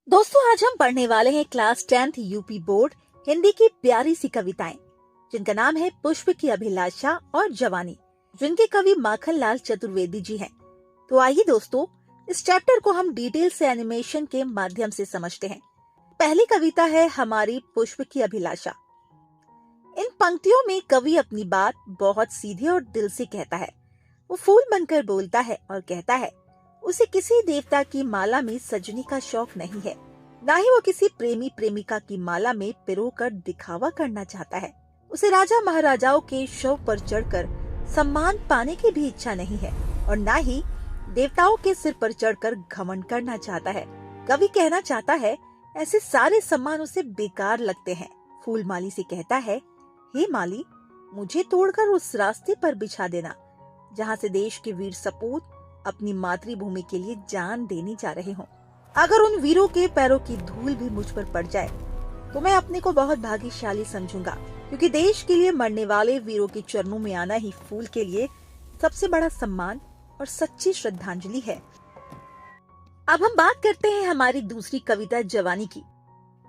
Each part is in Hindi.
दोस्तों, आज हम पढ़ने वाले हैं class 10th UP board Hindi की प्यारी सी कविताएं, जिनका नाम है पुष्प की अभिलाषा और जवानी, जिनके कवि माखनलाल चतुर्वेदी जी हैं। तो आइए दोस्तों, इस चैप्टर को हम डिटेल से एनिमेशन के माध्यम से समझते हैं। पहली कविता है हमारी पुष्प की अभिलाषा। इन पंक्तियों में कवि अपनी बात बहुत सीधे और दिल से कहता है। वो फूल बनकर बोलता है और कहता है उसे किसी देवता की माला में सजने का शौक नहीं है, ना ही वो किसी प्रेमी प्रेमिका की माला में पिरोकर दिखावा करना चाहता है। उसे राजा महाराजाओं के शव पर चढ़कर सम्मान पाने की भी इच्छा नहीं है और ना ही देवताओं के सिर पर चढ़कर घमंड करना चाहता है। कवि कहना चाहता है ऐसे सारे सम्मान उसे बेकार लगते हैं। फूल माली से कहता है, हे माली, मुझे तोड़कर उस रास्ते पर बिछा देना जहाँ से देश के वीर सपूत अपनी मातृभूमि के लिए जान देने जा रहे हों। अगर उन वीरों के पैरों की धूल भी मुझ पर पड़ जाए तो मैं अपने को बहुत भाग्यशाली समझूंगा, क्योंकि देश के लिए मरने वाले वीरों के चरणों में आना ही फूल के लिए सबसे बड़ा सम्मान और सच्ची श्रद्धांजलि है। अब हम बात करते हैं हमारी दूसरी कविता जवानी की।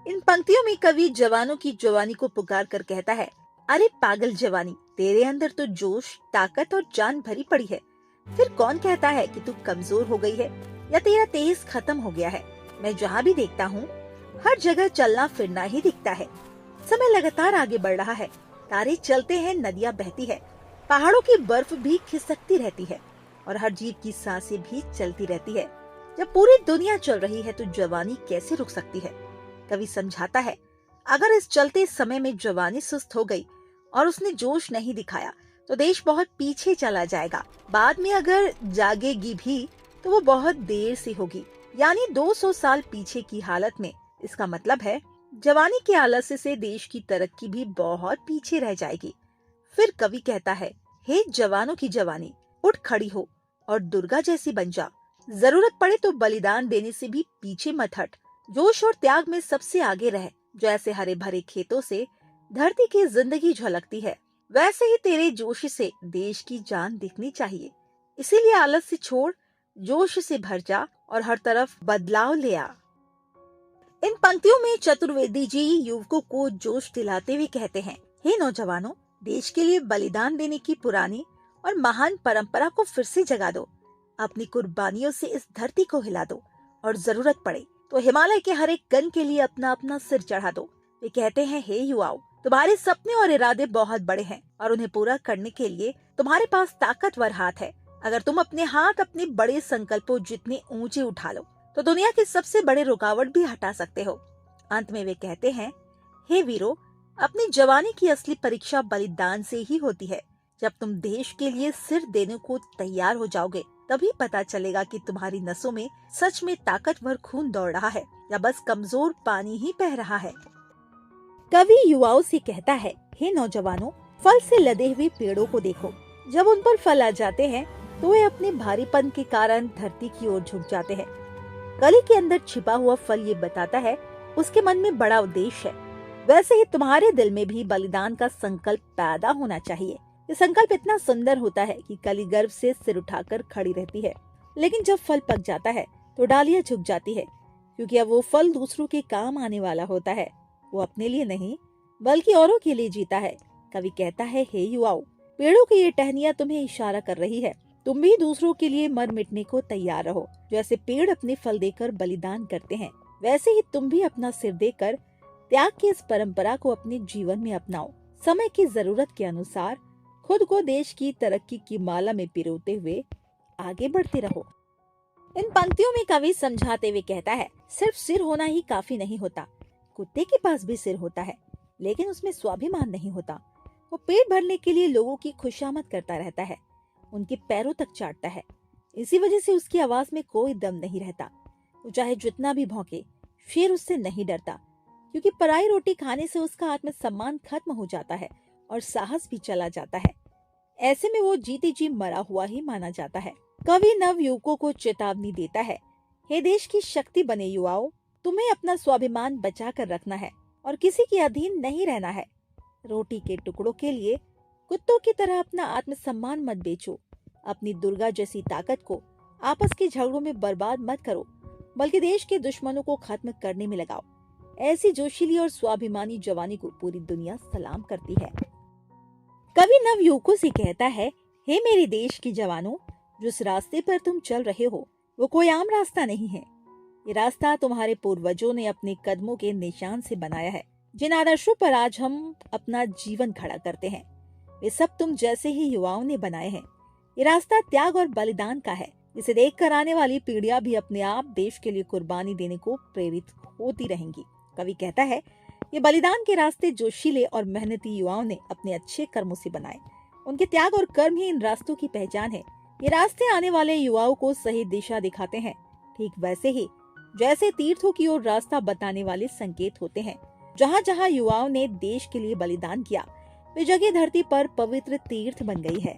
इन पंक्तियों में कवि जवानों की जवानी को पुकार कर कहता है, अरे पागल जवानी, तेरे अंदर तो जोश, ताकत और जान भरी पड़ी है। फिर कौन कहता है कि तू कमजोर हो गई है या तेरा तेज खत्म हो गया है। मैं जहाँ भी देखता हूँ हर जगह चलना फिरना ही दिखता है। समय लगातार आगे बढ़ रहा है, तारे चलते हैं, नदियाँ बहती है, पहाड़ों की बर्फ भी खिसकती रहती है और हर जीव की सांसें भी चलती रहती है। जब पूरी दुनिया चल रही है तो जवानी कैसे रुक सकती है। कवि समझाता है, अगर इस चलते समय में जवानी सुस्त हो गई और उसने जोश नहीं दिखाया तो देश बहुत पीछे चला जाएगा। बाद में अगर जागेगी भी तो वो बहुत देर से होगी, यानी 200 साल पीछे की हालत में। इसका मतलब है जवानी के आलस्य से देश की तरक्की भी बहुत पीछे रह जाएगी। फिर कवि कहता है, हे जवानों की जवानी, उठ खड़ी हो और दुर्गा जैसी बन जा। जरूरत पड़े तो बलिदान देने से भी पीछे मत हट। जोश और त्याग में सबसे आगे रह। जैसे हरे भरे खेतों से धरती की जिंदगी झलकती है, वैसे ही तेरे जोश से देश की जान दिखनी चाहिए। इसीलिए आलस्य छोड़, जोश से भर जा और हर तरफ बदलाव ले आ। इन पंक्तियों में चतुर्वेदी जी युवकों को जोश दिलाते हुए कहते हैं, हे नौजवानों, देश के लिए बलिदान देने की पुरानी और महान परंपरा को फिर से जगा दो। अपनी कुर्बानियों से इस धरती को हिला दो और जरूरत पड़े तो हिमालय के हर एक कण के लिए अपना अपना सिर चढ़ा दो। वे कहते हैं, हे युवाओं, तुम्हारे सपने और इरादे बहुत बड़े हैं और उन्हें पूरा करने के लिए तुम्हारे पास ताकतवर हाथ है। अगर तुम अपने हाथ अपने बड़े संकल्पों जितने ऊंचे उठा लो तो दुनिया के सबसे बड़े रुकावट भी हटा सकते हो। अंत में वे कहते हैं, हे वीरों, अपनी जवानी की असली परीक्षा बलिदान से ही होती है। जब तुम देश के लिए सिर देने को तैयार हो जाओगे तभी पता चलेगा कि तुम्हारी नसों में सच में ताकतवर खून दौड़ रहा है या बस कमजोर पानी ही बह रहा है। कवि युवाओं से कहता है, हे नौजवानों, फल से लदे हुए पेड़ों को देखो। जब उन पर फल आ जाते हैं तो वे अपने भारीपन के कारण धरती की ओर झुक जाते हैं। कली के अंदर छिपा हुआ फल ये बताता है उसके मन में बड़ा उद्देश्य है। वैसे ही तुम्हारे दिल में भी बलिदान का संकल्प पैदा होना चाहिए। ये संकल्प इतना सुंदर होता है कि कली गर्व से सिर उठाकर खड़ी रहती है, लेकिन जब फल पक जाता है तो डालियां झुक जाती है, क्योंकि अब वो फल दूसरों के काम आने वाला होता है। वो अपने लिए नहीं बल्कि औरों के लिए जीता है। कवि कहता है, हे युवाओं, पेड़ों की ये टहनियां तुम्हें इशारा कर रही है। तुम भी दूसरों के लिए मर मिटने को तैयार रहो। जैसे पेड़ अपने फल देकर बलिदान करते हैं, वैसे ही तुम भी अपना सिर देकर त्याग की इस परंपरा को अपने जीवन में अपनाओ। समय की जरूरत के अनुसार खुद को देश की तरक्की की माला में पिरोते हुए आगे बढ़ते रहो। इन पंक्तियों में कवि समझाते हुए कहता है, सिर्फ सिर होना ही काफी नहीं होता। कुत्ते के पास भी सिर होता है, लेकिन उसमें स्वाभिमान नहीं होता। वो पेट भरने के लिए लोगों की खुशामद करता रहता है, उनके पैरों तक चाटता है। इसी वजह से उसकी आवाज में कोई दम नहीं रहता। वो चाहे जितना भी भौंके, शेर उससे नहीं डरता, क्योंकि पराई रोटी खाने से उसका आत्मसम्मान खत्म हो जाता है और साहस भी चला जाता है। ऐसे में वो जीते जी मरा हुआ ही माना जाता है। कवि नव युवकों को चेतावनी देता है, हे देश की शक्ति बने युवाओं, तुम्हें अपना स्वाभिमान बचा कर रखना है और किसी के अधीन नहीं रहना है। रोटी के टुकड़ों के लिए कुत्तों की तरह अपना आत्मसम्मान मत बेचो। अपनी दुर्गा जैसी ताकत को आपस के झगड़ों में बर्बाद मत करो। बल्कि देश के दुश्मनों को खत्म करने में लगाओ। ऐसी जोशीली और स्वाभिमानी जवानी को पूरी दुनिया सलाम करती है। कवि नव युवकों से कहता है, हे मेरे देश के जवानों, जिस रास्ते पर तुम चल रहे हो वो कोई आम रास्ता नहीं है। ये रास्ता तुम्हारे पूर्वजों ने अपने कदमों के निशान से बनाया है। जिन आदर्शों पर आज हम अपना जीवन खड़ा करते हैं वे सब तुम जैसे ही युवाओं ने बनाए हैं। ये रास्ता त्याग और बलिदान का है। इसे देखकर आने वाली पीढ़ियां भी अपने आप देश के लिए कुर्बानी देने को प्रेरित होती रहेंगी। कवि कहता है, ये बलिदान के रास्ते जोशीले और मेहनती युवाओं ने अपने अच्छे कर्मों से बनाए। उनके त्याग और कर्म ही इन रास्तों की पहचान है। ये रास्ते आने वाले युवाओं को सही दिशा दिखाते हैं, ठीक वैसे ही जैसे तीर्थों की ओर रास्ता बताने वाले संकेत होते हैं। जहाँ जहाँ युवाओं ने देश के लिए बलिदान किया वे जगह धरती पर पवित्र तीर्थ बन गई है।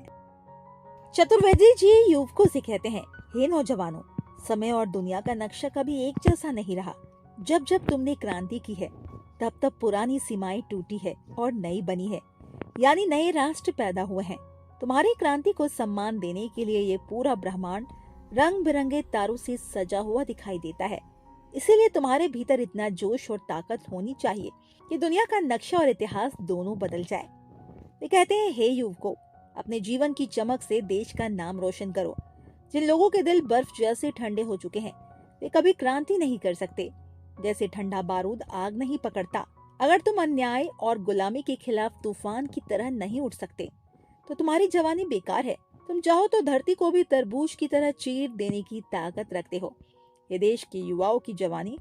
चतुर्वेदी जी युवकों से कहते हैं, हे नौजवानों, समय और दुनिया का नक्शा कभी एक जैसा नहीं रहा। जब जब तुमने क्रांति की है तब तब पुरानी सीमाएं टूटी है और नई बनी है, यानी नए राष्ट्र पैदा हुए हैं। तुम्हारी क्रांति को सम्मान देने के लिए ये पूरा ब्रह्मांड रंग बिरंगे तारों से सजा हुआ दिखाई देता है। इसीलिए तुम्हारे भीतर इतना जोश और ताकत होनी चाहिए कि दुनिया का नक्शा और इतिहास दोनों बदल जाए। वे कहते हैं, हे युवकों, अपने जीवन की चमक से देश का नाम रोशन करो। जिन लोगों के दिल बर्फ जैसे ठंडे हो चुके हैं वे कभी क्रांति नहीं कर सकते। जैसे ठंडा बारूद आग नहीं पकड़ता। अगर तुम अन्याय और गुलामी के खिलाफ तूफान की तरह नहीं उठ सकते तो तुम्हारी जवानी बेकार है। तुम चाहो तो धरती को भी तरबूज की तरह चीर देने की ताकत रखते हो। ये देश के युवाओं की जवानी,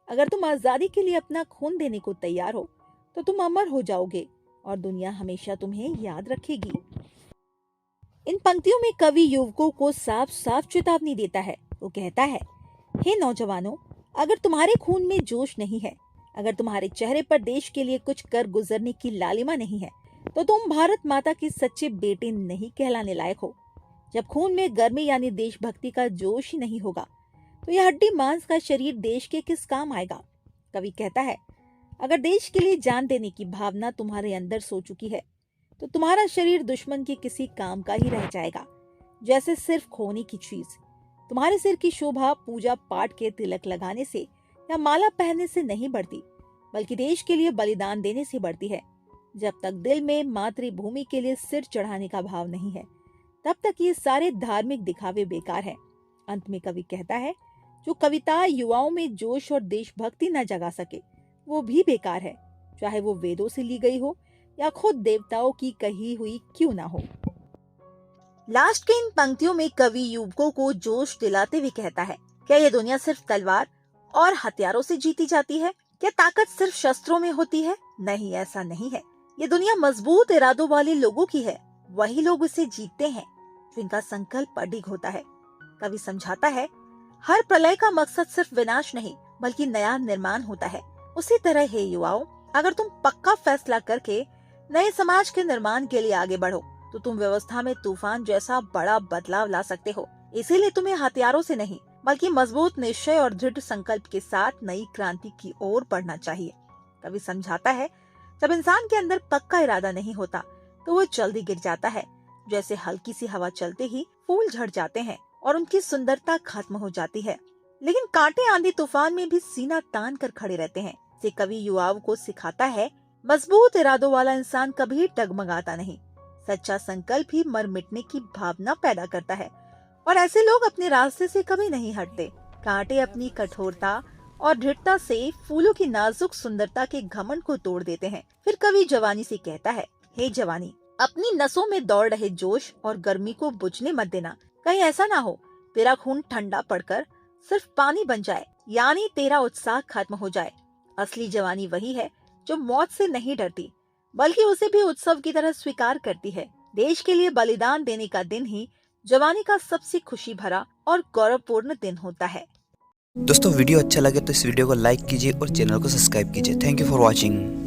अगर तुम आजादी के लिए अपना खून देने को तैयार हो तो तुम अमर हो जाओगे और दुनिया हमेशा तुम्हें याद रखेगी। इन पंक्तियों में कवि युवकों को साफ साफ चेतावनी देता है। वो कहता है, हे नौजवानों, अगर तुम्हारे खून में जोश नहीं है, अगर तुम्हारे चेहरे पर देश के लिए कुछ कर गुजरने की लालिमा नहीं है तो तुम भारत माता के सच्चे बेटे नहीं कहलाने लायक हो। जब खून में गर्मी यानी देशभक्ति का जोश ही नहीं होगा तो यह हड्डी मांस का शरीर देश के किस काम आएगा। कवि कहता है, अगर देश के लिए जान देने की भावना तुम्हारे अंदर सो चुकी है तो तुम्हारा शरीर दुश्मन के किसी काम का ही रह जाएगा, जैसे सिर्फ खोने की चीज। तुम्हारे सिर की शोभा पूजा पाठ के तिलक लगाने से या माला पहनने से नहीं बढ़ती, बल्कि देश के लिए बलिदान देने से बढ़ती है। जब तक दिल में मातृभूमि के लिए सिर चढ़ाने का भाव नहीं है तब तक ये सारे धार्मिक दिखावे बेकार हैं। अंत में कवि कहता है, जो कविता युवाओं में जोश और देशभक्ति न जगा सके वो भी बेकार है, चाहे वो वेदों से ली गई हो या खुद देवताओं की कही हुई क्यों ना हो। लास्ट के इन पंक्तियों में कवि युवकों को जोश दिलाते हुए कहता है, क्या ये दुनिया सिर्फ तलवार और हथियारों से जीती जाती है? क्या ताकत सिर्फ शस्त्रों में होती है? नहीं, ऐसा नहीं है। ये दुनिया मजबूत इरादों वाले लोगों की है। वही लोग इसे जीतते हैं जिनका संकल्प अडिग होता है। कवि समझाता है, हर प्रलय का मकसद सिर्फ विनाश नहीं बल्कि नया निर्माण होता है। उसी तरह हे युवाओं, अगर तुम पक्का फैसला करके नए समाज के निर्माण के लिए आगे बढ़ो तो तुम व्यवस्था में तूफान जैसा बड़ा बदलाव ला सकते हो। इसीलिए तुम्हें हथियारों से नहीं बल्कि मजबूत निश्चय और दृढ़ संकल्प के साथ नई क्रांति की ओर बढ़ना चाहिए। कवि समझाता है, जब इंसान के अंदर पक्का इरादा नहीं होता तो वो जल्दी गिर जाता है। जैसे हल्की सी हवा चलते ही फूल झड़ जाते हैं और उनकी सुंदरता खत्म हो जाती है, लेकिन कांटे आंधी तूफान में भी सीना तान कर खड़े रहते हैं। से कवि युवाओं को सिखाता है, मजबूत इरादों वाला इंसान कभी डगमगाता नहीं। सच्चा संकल्प ही मर मिटने की भावना पैदा करता है और ऐसे लोग अपने रास्ते से कभी नहीं हटते। कांटे अपनी कठोरता और दृढ़ता से फूलों की नाजुक सुंदरता के घमंड को तोड़ देते हैं। फिर कवि जवानी से कहता है, हे जवानी, अपनी नसों में दौड़ रहे जोश और गर्मी को बुझने मत देना। कहीं ऐसा ना हो तेरा खून ठंडा पड़कर सिर्फ पानी बन जाए, यानी तेरा उत्साह खत्म हो जाए। असली जवानी वही है जो मौत से नहीं डरती बल्कि उसे भी उत्सव की तरह स्वीकार करती है। देश के लिए बलिदान देने का दिन ही जवानी का सबसे खुशी भरा और गौरवपूर्ण दिन होता है। दोस्तों, वीडियो अच्छा लगे तो इस वीडियो को लाइक कीजिए और चैनल को सब्सक्राइब कीजिए। Thank you for watching.